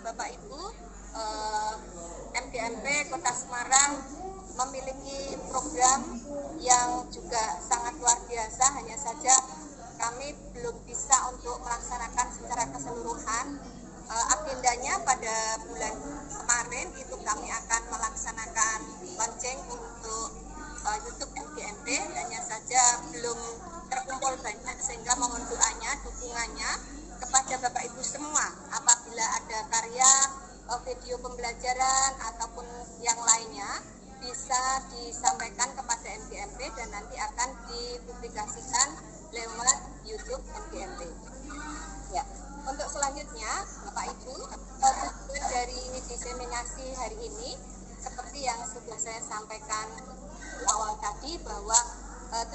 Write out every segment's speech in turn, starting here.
Bapak Ibu, MGMP Kota Semarang memiliki program yang juga sangat luar biasa, hanya saja kami belum bisa untuk melaksanakan secara keseluruhan. Agendanya pada bulan kemarin itu kami akan melaksanakan launching untuk YouTube MGMP, hanya saja belum terkumpul banyak, sehingga mohon doanya, dukungannya kepada Bapak Ibu semua. Apabila ada karya video pembelajaran ataupun yang lainnya bisa disampaikan kepada MGMP dan nanti akan dipublikasikan lewat YouTube MGMP. Ya. Untuk selanjutnya, Bapak Ibu, tujuan dari diseminasi hari ini seperti yang sudah saya sampaikan di awal tadi, bahwa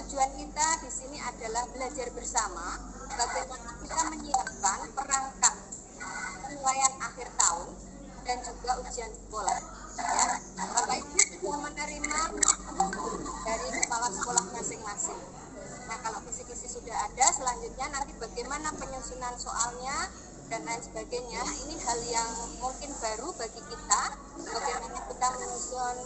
tujuan kita di sini adalah belajar bersama bagaimana kita menyiapkan perangkat penilaian akhir tahun dan juga ujian sekolah. Ya, Bapak Ibu sudah menerima dari kepala sekolah masing-masing. Nah, kalau kisi-kisi sudah ada, selanjutnya nanti bagaimana penyusunan soalnya dan lain sebagainya. Ini hal yang mungkin baru bagi kita, bagaimana kita menyusun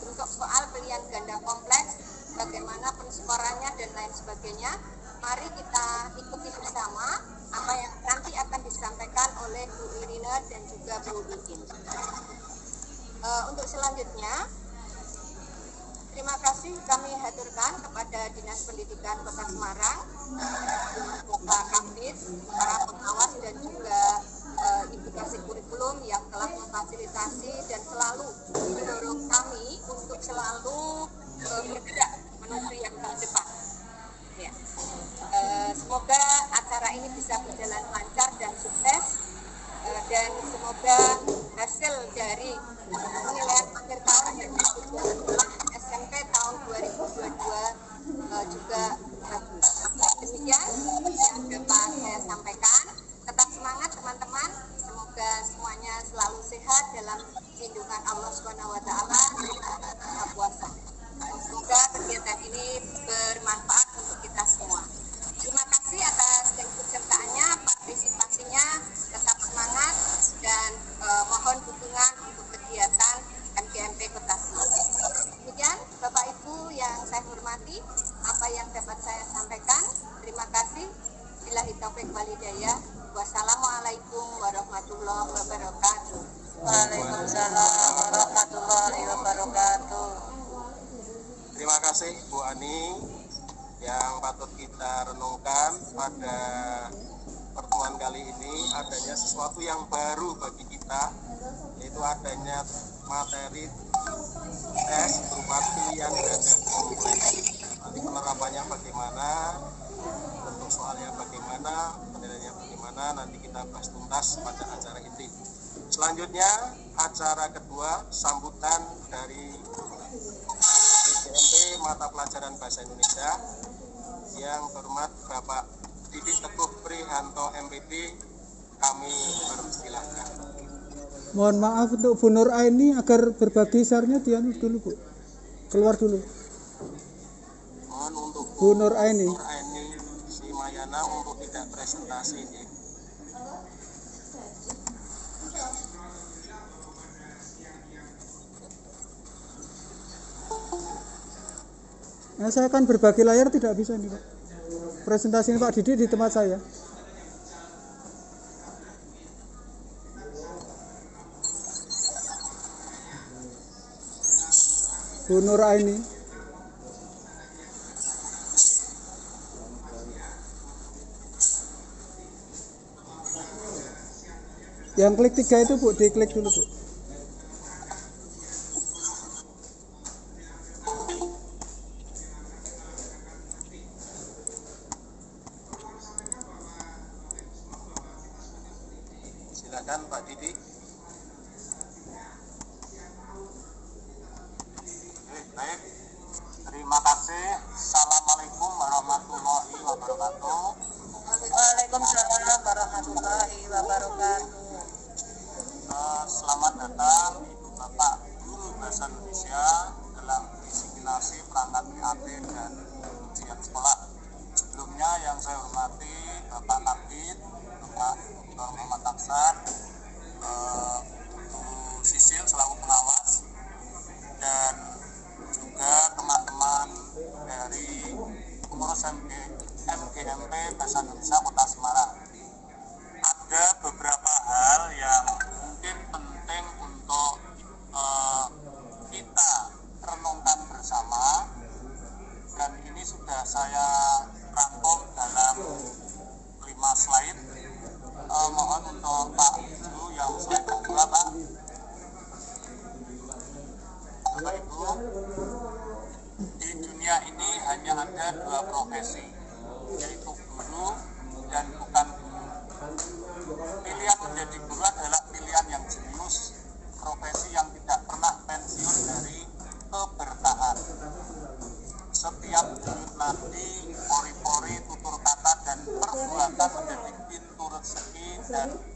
bentuk soal pilihan ganda kompleks, bagaimana penskorannya dan lain sebagainya. Mari kita ikuti bersama apa yang nanti akan disampaikan oleh Bu Irina dan juga Bu Ikin. Untuk selanjutnya, terima kasih kami haturkan kepada Dinas Pendidikan Kota Semarang, Bapak Kabid, para pengawas dan juga Ibu Kasih Kurikulum yang telah memfasilitasi dan selalu mendorong kami untuk selalu bergerak menuju yang terdepan. Ya. Semoga acara ini bisa berjalan lancar dan sukses, dan semoga hasil dari penilaian akhir tahun dan juga SMP tahun 2022 juga bagus. Demikian yang dapat saya sampaikan. Tetap semangat teman-teman. Semoga semuanya selalu sehat dalam lindungan Allah SWT buka puasa. Semoga kegiatan ini bermanfaat untuk kita semua. Terima kasih atas keikutsertaannya, partisipasinya. Tetap semangat dan mohon dukungan untuk kegiatan MGMP Kota Semarang. Demikian Bapak Ibu yang saya hormati, apa yang dapat saya sampaikan. Terima kasih. Billahi taufiq wal hidayah. Wassalamualaikum warahmatullahi wabarakatuh. Waalaikumsalam warahmatullahi wabarakatuh. Terima kasih Bu Ani. Yang patut kita renungkan pada pertemuan kali ini adanya sesuatu yang baru bagi kita, yaitu adanya materi tes berupa pilihan ganda kompleks. Nanti penerapannya bagaimana, bentuk soalnya bagaimana, penilaiannya bagaimana, nanti kita bahas tuntas pada acara ini. Selanjutnya acara kedua, sambutan dari PJMP mata pelajaran bahasa Indonesia. Yang hormat Bapak Didik Teguh Prihanto MPD, kami persilahkan. Mohon maaf untuk Bu Nur Aini agar berbagi share-nya dulu Bu. Keluar dulu. Mohon untuk Bu Nur Aini. Nur Aini Simayana untuk tidak presentasi. Nah, saya akan berbagi layar, tidak bisa ini Pak. Presentasi ini Pak Didi di tempat saya. Bu Nur Aini. Yang klik 3 itu Bu, diklik dulu Bu. Silakan Pak Didi. Baik, terima kasih. Assalamualaikum warahmatullahi wabarakatuh. Waalaikumsalam warahmatullahi wabarakatuh. Selamat datang Ibu Bapak Guru Bahasa Indonesia dalam diseminasi perangkat PAT dan ujian sekolah. Sebelumnya yang saya hormati Bapak Kabid, Bapak Dr. Muhammad Aksa,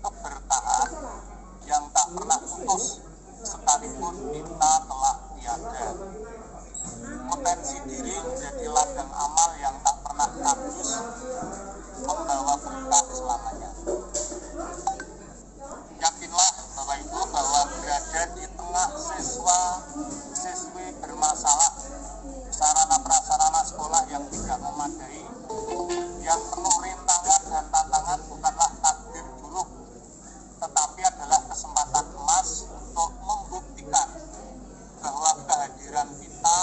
keberkahan yang tak pernah putus sekalipun kita telah tiada. Potensi diri menjadi ladang amal yang tak pernah habis, membawa berkah selamanya. Yakinlah Bapak Ibu bahwa berada di tengah siswi bermasalah, sarana prasarana sekolah yang tidak memadai, yang penuh rintangan dan tantangan bukanlah takdir buruk, tetapi adalah kesempatan emas untuk membuktikan bahwa kehadiran kita,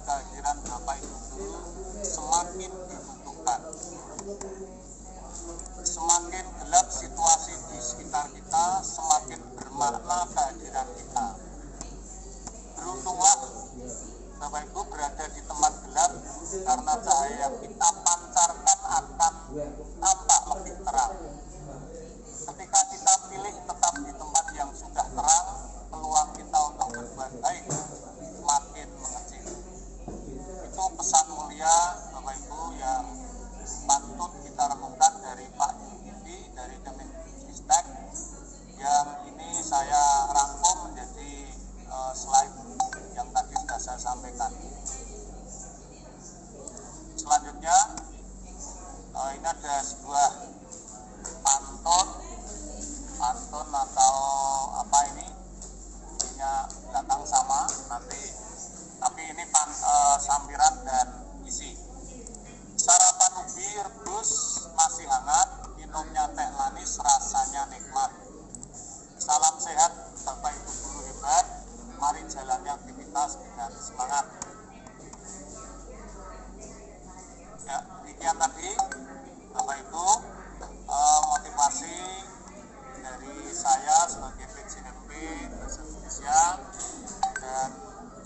kehadiran Bapak Ibu guru semakin dibutuhkan. Semakin gelap situasi di sekitar kita, semakin bermakna kehadiran kita. Beruntunglah Bapak Ibu berada di tempat gelap, karena cahaya yang kita pancarkan akan tampak lebih terang. Ketika kita pilih tetap di tempat yang sudah terang, peluang kita untuk berbuat baik makin mengecil. Itu pesan mulia Bapak Ibu yang patut kita renungkan dari Pak Yudi, dari Kemendikbud, yang ini saya rangkum menjadi slide yang tadi sudah saya sampaikan. Selanjutnya ini ada sebuah pantun atau apa ini, intinya belakang sama nanti, tapi ini sampiran dan isi. Sarapan ubi rebus masih hangat, minumnya teh manis rasanya nikmat. Salam sehat Bapak Ibu guru hebat, mari jalani aktivitas dengan semangat. Ya, demikian tadi Bapak Ibu motivasi dari saya sebagai PJMP Bahasa Indonesia, dan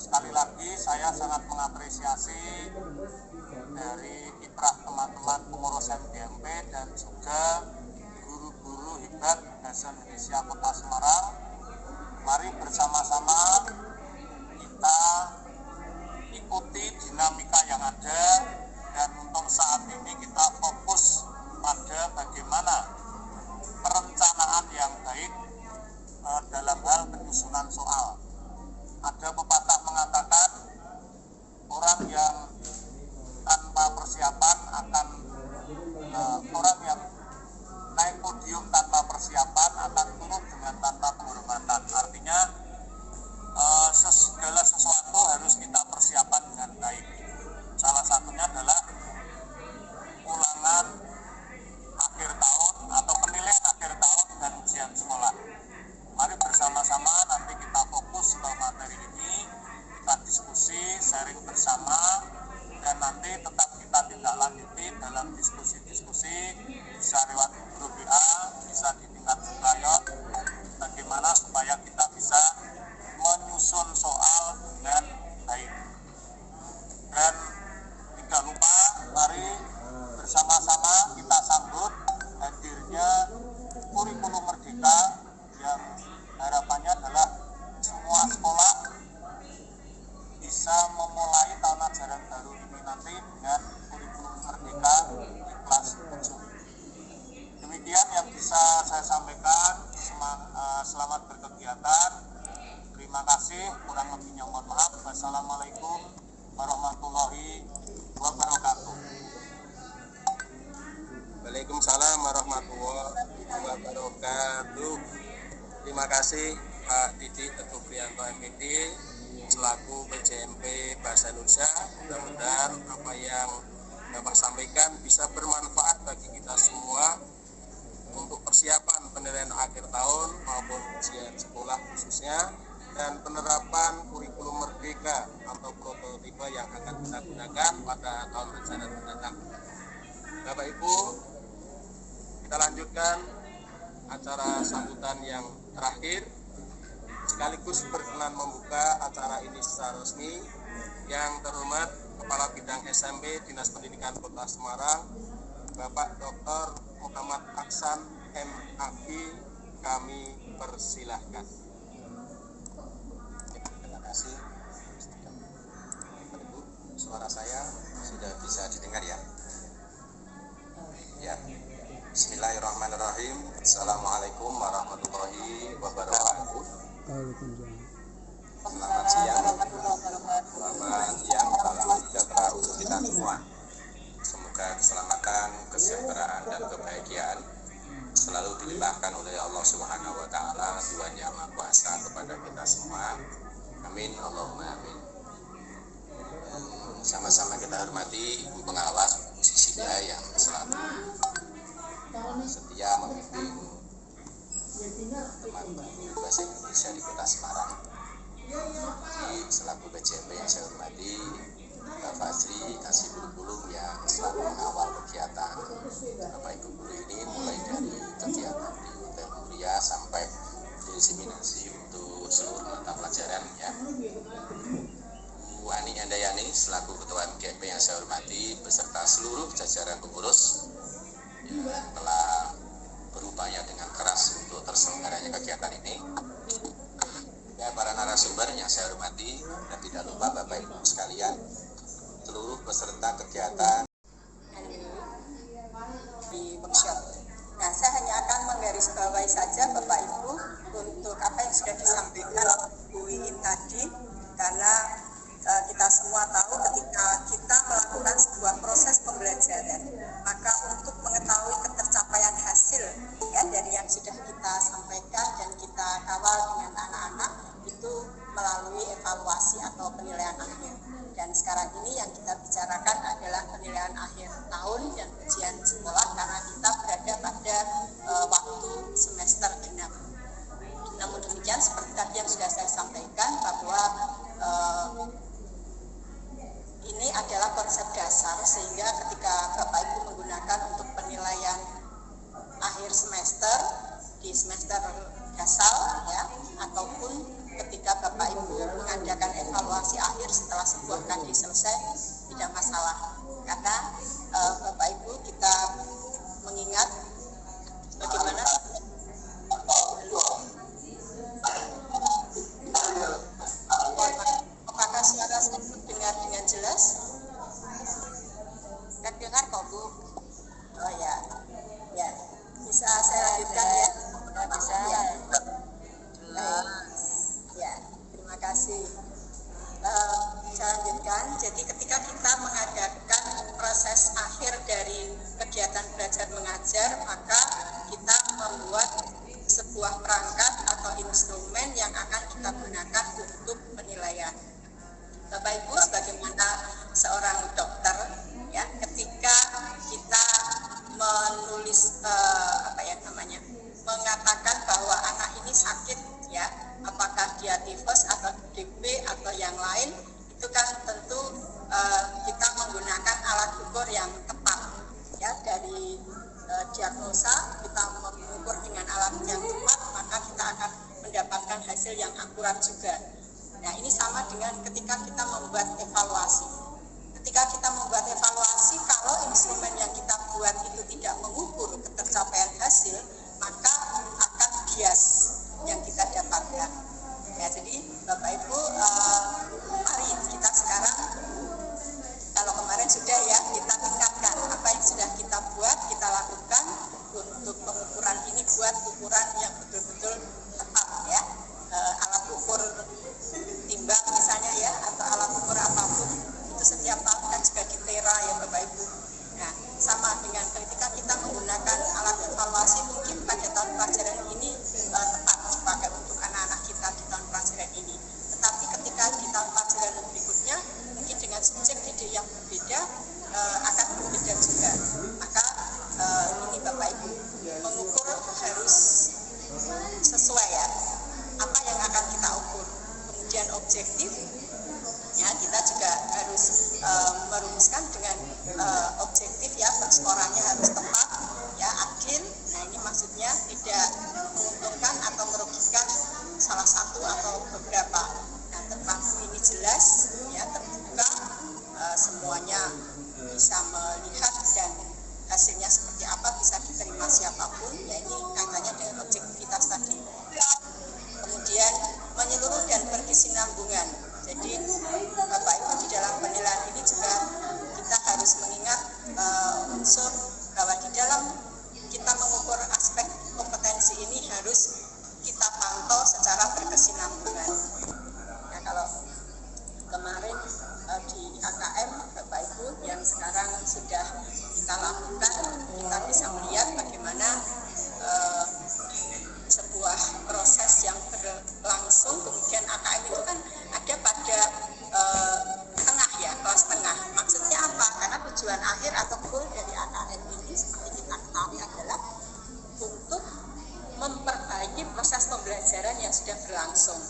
sekali lagi saya sangat mengapresiasi dari kiprah teman-teman pengurus MDMP dan juga guru-guru hebat Bahasa Indonesia Kota Semarang. Mari bersama-sama kita ikuti dinamika yang ada, dan untuk saat ini kita fokus pada bagaimana perencanaan yang baik dalam hal penyusunan soal. Ada pepatah mengatakan orang yang tanpa persiapan akan orang yang naik podium tanpa persiapan akan turun dengan tanpa penghormatan. Artinya segala sesuatu harus kita persiapan dengan baik. Salah satunya adalah ulangan akhir tahun atau penilaian akhir tahun dan ujian sekolah. Mari bersama-sama nanti kita fokus ke materi ini, kita diskusi, sharing bersama, dan nanti tetap kita tindak lanjuti dalam diskusi-diskusi, bisa lewat grup WA, bisa di tingkat Sintayong, bagaimana supaya kita bisa menyusun soal dengan baik. Dan tidak lupa, mari bersama-sama kita sambut hadirnya kurikulum merdeka, yang harapannya adalah semua sekolah bisa memulai tahun ajaran baru ini nanti dengan kurikulum merdeka di kelas 7. Demikian yang bisa saya sampaikan. Selamat berkegiatan. Terima kasih, kurang lebihnya mohon maaf. Wassalamualaikum warahmatullahi wabarakatuh. Waalaikumsalam warahmatullahi wabarakatuh. Terima kasih Pak Didi Teguh Priyanto MPD selaku PJMP Bahasa Indonesia. Mudah-mudahan apa yang Bapak sampaikan bisa bermanfaat bagi kita semua untuk persiapan penilaian akhir tahun maupun ujian sekolah khususnya, dan penerapan kurikulum merdeka atau prototipe yang akan kita gunakan pada tahun ajaran mendatang. Bapak Ibu, kita lanjutkan acara sambutan yang terakhir, sekaligus berkenan membuka acara ini secara resmi. Yang terhormat Kepala Bidang SMP Dinas Pendidikan Kota Semarang, Bapak Dr. Muhammad Aksan MAG, kami persilahkan. Terima kasih. Ibu, suara saya sudah bisa didengar ya? Ya. Bismillahirrahmanirrahim. Assalamualaikum warahmatullahi wabarakatuh. Waalaikumsalam. Selamat siang. Selamat siang. Salam sejahtera untuk kita semua. Semoga keselamatan, kesejahteraan dan kebahagiaan selalu dilimpahkan oleh Allah Subhanahu wa taala, Tuhan Yang Maha Kuasa kepada kita semua. Amin Allahumma amin. Sama-sama kita hormati Ibu Pengawas Bu Sisilia yang selalu setia memimpin teman-teman bahasa Indonesia di Kota Semarang. Jadi selaku PJMP yang saya hormati Mbak Fazri Kasih Bulu yang selalu mengawal kegiatan Bapak Ibu guru ini, mulai dari kegiatan di Hotel Mulia sampai diseminasi untuk seluruh mata pelajaran ya. Bu Ani Andayani selaku Ketua MGMP yang saya hormati beserta seluruh jajaran pengurus yang telah berupaya dengan keras untuk terselenggaranya kegiatan ini. Ya, para narasumber yang saya hormati dan tidak lupa Bapak Ibu sekalian, seluruh peserta kegiatan di workshop. Nah, saya hanya akan menggarisbawahi saja Bapak Ibu untuk apa yang sudah disampaikan Bu Iin tadi, karena kita semua tahu ketika kita melakukan sebuah proses pembelajaran, maka untuk mengetahui ketercapaian hasil ya dari yang sudah kita sampaikan dan kita kawal dengan anak-anak itu melalui evaluasi atau penilaian akhir. Dan sekarang ini yang kita bicarakan adalah penilaian akhir tahun dan ujian sekolah, karena kita berada pada waktu semester genap. Namun demikian, seperti tadi yang sudah saya sampaikan bahwa ini adalah konsep dasar, sehingga ketika Bapak Ibu menggunakan untuk penilaian akhir semester di semester dasar ya, ataupun ketika Bapak Ibu mengadakan evaluasi akhir setelah sebuah kandi selesai, tidak masalah, karena Bapak Ibu kita mengingat bagaimana apakah suara saya terdengar dengan jelas? Terdengar kok Bu? Oh ya, ya bisa saya lanjutkan ya? Bisa. Ya. Ya, terima kasih. Saya lanjutkan. Jadi ketika kita mengadakan proses akhir dari kegiatan belajar mengajar, maka kita membuat sebuah perangkat atau instrumen yang akan kita gunakan untuk penilaian. Bapak Ibu, sebagaimana seorang dokter, ya, ketika kita menulis mengatakan bahwa anak ini sakit, ya, apakah dia tifus atau DP atau yang lain, itu kan tentu kita menggunakan alat ukur yang tepat, ya, dari diagnosa kita mengukur dengan alat yang tepat, maka kita akan mendapatkan hasil yang akurat juga. Nah, ini sama dengan ketika kita membuat evaluasi. Ketika kita membuat evaluasi, kalau instrumen yang kita buat itu tidak mengukur ketercapaian hasil, maka akan bias yang kita dapatkan. Ya, jadi Bapak Ibu, mari kita sekarang, kalau kemarin sudah ya, kita tingkatkan apa yang sudah kita buat, kita lakukan untuk pengukuran ini, buat ukuran yang betul-betul tepat ya. Alat ukur timbang misalnya ya, atau alat ukur apapun itu setiap tahun kan juga ditera ya Bapak Ibu. Nah, sama dengan ketika kita menggunakan alat evaluasi, mungkin pada tahun pelajaran ini tepat dipakai untuk anak-anak kita di tahun pelajaran ini. Tetapi ketika di tahun pelajaran berikutnya, mungkin dengan subjek didik yang berbeda akan berbeda juga. Maka ini Bapak Ibu, mengukur harus sesuai ya, apa yang akan kita ukur. Kemudian objektif, ya, kita juga harus merumuskan dengan objektif ya, skoranya harus tepat ya, adil. Nah, ini maksudnya tidak menguntungkan atau merugikan salah satu atau beberapa. Nah, termasuk ini jelas ya, terbuka, semuanya bisa melihat dan hasilnya seperti apa, bisa diterima siapapun ya. Ini kaitannya dengan objektivitas tadi. Kemudian menyeluruh dan berkesinambungan. Jadi Bapak Ibu, di dalam penilaian ini juga kita harus mengingat unsur bahwa di dalam kita mengukur aspek kompetensi ini harus kita pantau secara berkesinambungan. Ya, kalau kemarin di AKM Bapak Ibu yang sekarang sudah kita lakukan, kita bisa melihat bagaimana sebuah proses yang berlangsung. Kemudian AKM itu kan ada pada tengah ya, kelas tengah. Maksudnya apa? Karena tujuan akhir atau goal dari AKM ini seperti kita ketahui adalah untuk memperbaiki proses pembelajaran yang sudah berlangsung.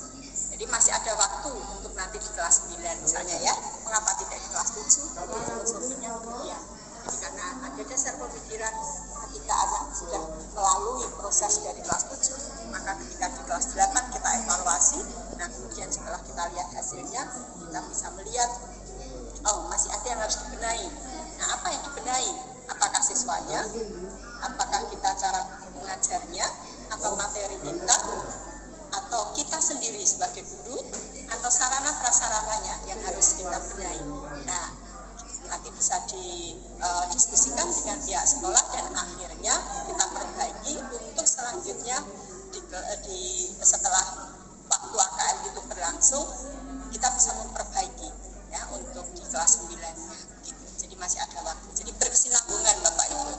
Jadi masih ada waktu untuk nanti di kelas 9 misalnya ya. Mengapa tidak di kelas 7? Filosofinya demikian. Jadi karena ada dasar pemikiran ketika anak sudah melalui proses dari kelas 7, maka ketika di kelas 8 kita evaluasi. Nah kemudian setelah kita lihat hasilnya, kita bisa melihat oh masih ada yang harus dibenahi. Nah apa yang dibenahi? Apakah siswanya? Apakah kita cara mengajarnya? Atau materi kita? Atau kita sendiri sebagai guru? Atau sarana prasarananya yang harus kita benahi? Nah nanti bisa didiskusikan dengan pihak sekolah dan akhirnya kita perbaiki untuk selanjutnya setelah waktu AKM itu berlangsung kita bisa memperbaiki ya untuk di kelas 9 gitu. Jadi masih ada waktu. Jadi berkesinambungan Bapak Ibu.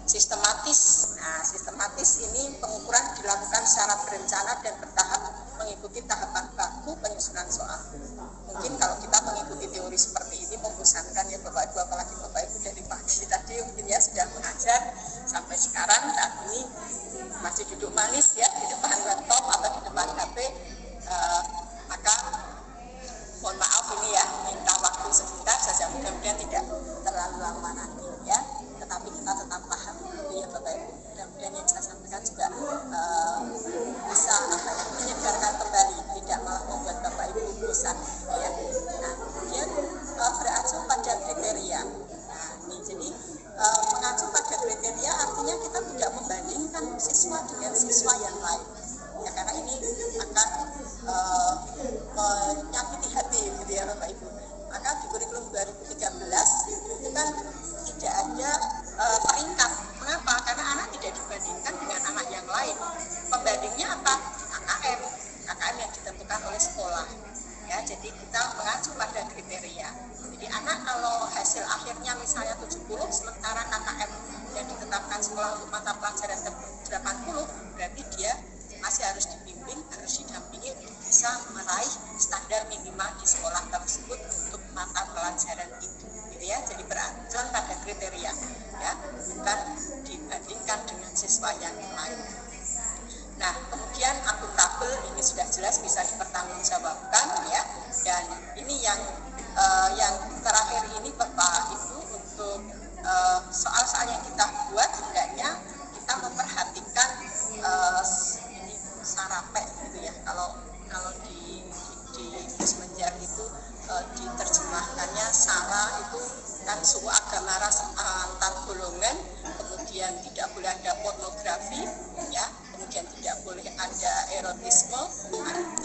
Sistematis. Nah, sistematis ini pengukuran dilakukan secara berencana dan bertahap mengikuti tahapan baku penyusunan soal. Mungkin kalau kita mengikuti teori seperti ini membosankan ya Bapak Ibu, apalagi Bapak Ibu dari pagi tadi mungkin ya sudah mengajar sampai sekarang saat ini masih duduk manis ya di depan laptop atau di depan HP, maka mohon maaf ini ya minta waktu sebentar saja, mudah-mudahan tidak terlalu lama nanti ya. Tetapi kita tetap paham gitu ya Bapak Ibu. Mudah-mudahan yang saya sampaikan juga bisa menyegarkan kembali, tidak malah membuat Bapak Ibu bosan ya. Nah kemudian beracu pada kriteria. Nah ini jadi mengacu pada kriteria artinya kita tidak membandingkan siswa dengan siswa yang lain ya, karena ini akan menyakiti hati gitu ya Bapak Ibu. Maka di kurikulum 2013 itu kan tidak ada peringkat. Mengapa? Karena anak tidak dibandingkan dengan anak yang lain. Pembandingnya apa? KKM yang ditentukan oleh sekolah. Ya, jadi kita mengacu pada kriteria. Jadi anak kalau hasil akhirnya misalnya 70, sementara KKM yang ditetapkan sekolah untuk mata pelajaran 80, berarti dia masih harus dibimbing, harus didampingi untuk bisa meraih standar minimal di sekolah tersebut untuk mata pelajaran itu. Gitu ya, jadi beracuan pada kriteria, ya, bukan dibandingkan dengan siswa yang lain. Nah, kemudian akuntabel ini sudah jelas bisa dipertanggungjawabkan ya, dan ini yang terakhir ini Bapak Ibu untuk soal-soal yang kita buat hendaknya kita memperhatikan ini sarape gitu ya. Kalau di Menjar itu diterjemahkannya sara itu kan suku agama ras antar golongan, kemudian tidak boleh ada pornografi ya, kemudian tidak boleh ada erotisme,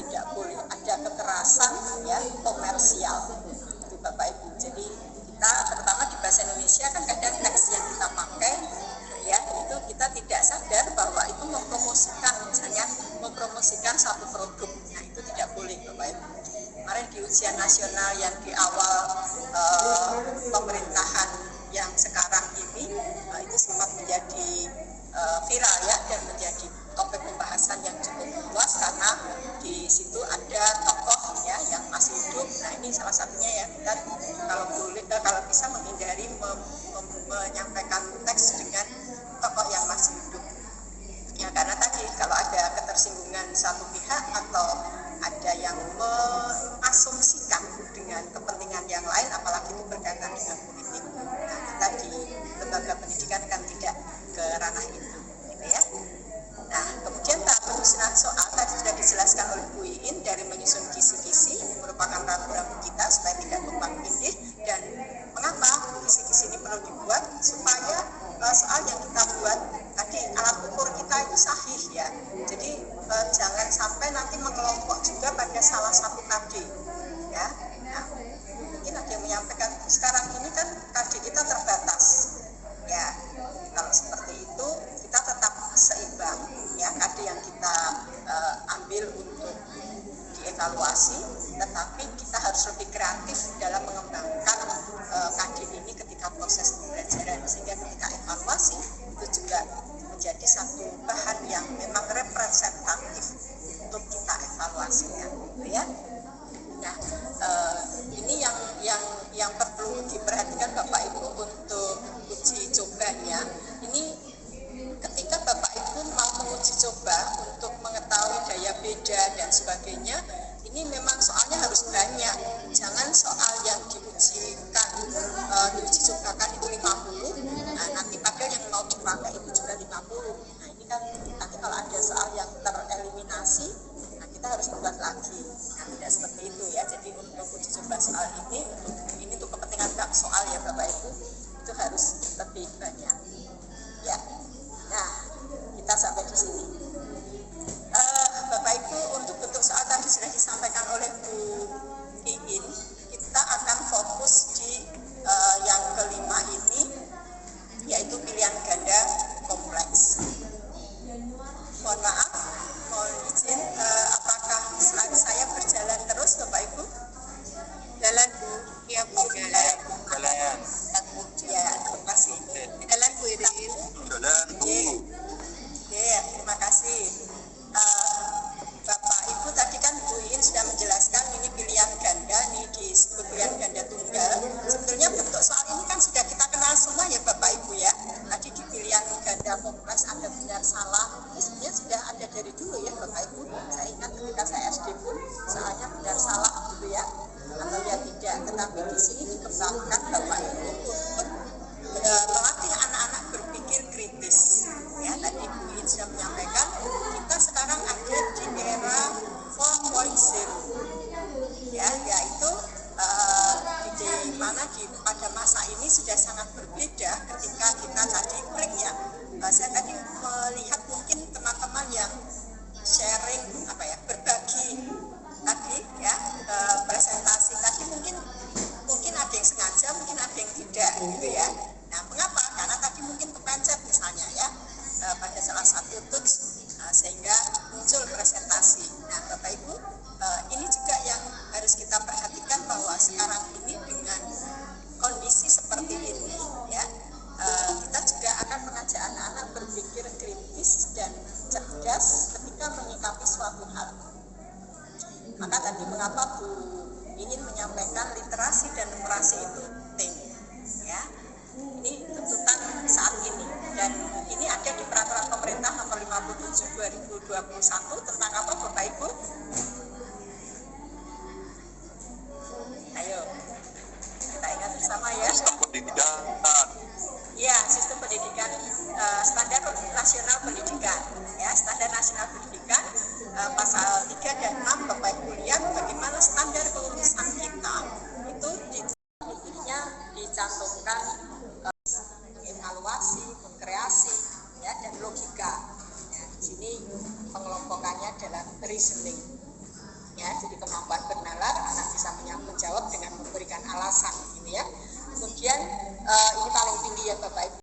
tidak boleh ada kekerasan ya, komersial itu Bapak Ibu. Jadi kita terutama di bahasa Indonesia kan kadang teks yang kita pakai ya itu kita tidak sadar bahwa itu mempromosikan, misalnya mempromosikan satu produk. Nah itu tidak boleh Bapak Ibu. Kemarin di ujian nasional yang di awal pemerintahan yang sekarang ini itu sempat menjadi viral ya, dan menjadi topik pembahasan yang cukup luas karena di situ ada tokoh ya yang masih hidup. Nah ini salah satunya ya, kita kalau bisa menghindari menyampaikan teks dengan tokoh yang masih hidup ya, karena tadi kalau ada ketersinggungan satu pihak atau ada yang mengasumsikan dengan kepentingan yang lain, apalagi itu berkaitan dengan politik, nah kita di lembaga pendidikan kan tidak ke ranah itu gitu ya. Nah kemudian tahap penyusunan soal tadi sudah dijelaskan oleh Bu Iin, dari menyusun kisi-kisi ini merupakan ragu-ragu kita supaya tidak tumpang tindih. Dan mengapa kisi-kisi ini perlu dibuat? Supaya soal yang kita buat tadi alat ukur kita itu sahih ya. Jadi jangan sampai nanti mengelompok juga pada salah satu KD ya. Nah, mungkin ada yang menyampaikan sekarang ini kan KD kita terbatas ya. Kalau seperti itu evaluasi, tetapi kita harus lebih kreatif dalam mengembangkan KD ini ketika proses pembelajaran, sehingga ketika evaluasi itu juga menjadi satu bahan yang memang representatif untuk kita evaluasikan, gitu ya. Nah, ini yang perlu diperhatikan Bapak Ibu untuk uji cobanya. Ini ketika Bapak Ibu mau menguji coba untuk mengetahui daya beda dan sebagainya, ini memang soalnya harus banyak. Jangan soal yang diuji cobakan itu 50, nah nanti padahal yang mau dipakai itu juga 50. Nah ini kan nanti kalau ada soal yang tereliminasi, nah kita harus buat lagi. Nah tidak seperti itu ya. Jadi untuk uji coba soal ini untuk kepentingan soal ya Bapak Ibu, itu harus lebih banyak. Ya. Nah, kita sampai di sini. Bapak Ibu, untuk bentuk soal tadi sudah disampaikan oleh Bu Iin, kita akan fokus di yang kelima ini, yaitu pilihan ganda kompleks. Mohon maaf, mohon izin, apakah slide saya berjalan terus Bapak Ibu? Jalan Bu, ya Bu, jalan. Ya, terima kasih. Jalan Bu Irin. Jalan Bu. Ya, terima kasih. Bapak Ibu tadi kan Bu Iin sudah menjelaskan ini pilihan ganda, ini disebut pilihan ganda tunggal. Sebetulnya bentuk soal ini kan sudah kita kenal semua ya Bapak Ibu ya. Tadi di pilihan ganda kompleks ada benar salah, ini sebenarnya sudah ada dari dulu ya Bapak Ibu. Saya ingat ketika saya SD pun soalnya benar salah gitu ya, atau ya tidak. Tetapi di sini dikembangkan Bapak Ibu untuk melatih anak-anak berpikir kritis. Ya, tadi Bu Iin sudah menyampaikan kita sekarang ada di era 4.0. Ya, yaitu di mana pada masa ini sudah sangat berbeda ketika kita tadi klik ya. Saya tadi melihat mungkin teman-teman yang sharing berbagi tadi ya, presentasi tadi mungkin ada yang sengaja, mungkin ada yang tidak gitu ya. Nah, mengapa? Karena tadi mungkin kepencet misalnya ya pada salah satu tools sehingga muncul presentasi. Nah, Bapak Ibu, ini juga yang harus kita perhatikan bahwa sekarang ini dengan kondisi seperti ini ya, kita juga akan mengajak anak-anak berpikir kritis dan cerdas ketika menyikapi suatu hal. Maka tadi mengapa Bu ingin menyampaikan literasi dan numerasi itu penting ya. Ini tuntutan saat ini dan ini ada di peraturan pemerintah nomor 57 2021 tentang apa Bapak Ibu? Ayo kita ingat bersama ya. Sistem pendidikan. Ya, sistem pendidikan, standar nasional pendidikan ya, standar nasional pendidikan, pasal 3 dan 6 Bapak Ibu lihat bagaimana standar kelulusan kita itu dicantumkan evaluasi, mengkreasi ya, dan logika ya, di sini pengelompokannya dalam reasoning ya, jadi kemampuan bernalar, anak bisa menjawab dengan memberikan alasan ini ya. Kemudian ini paling tinggi ya Bapak Ibu.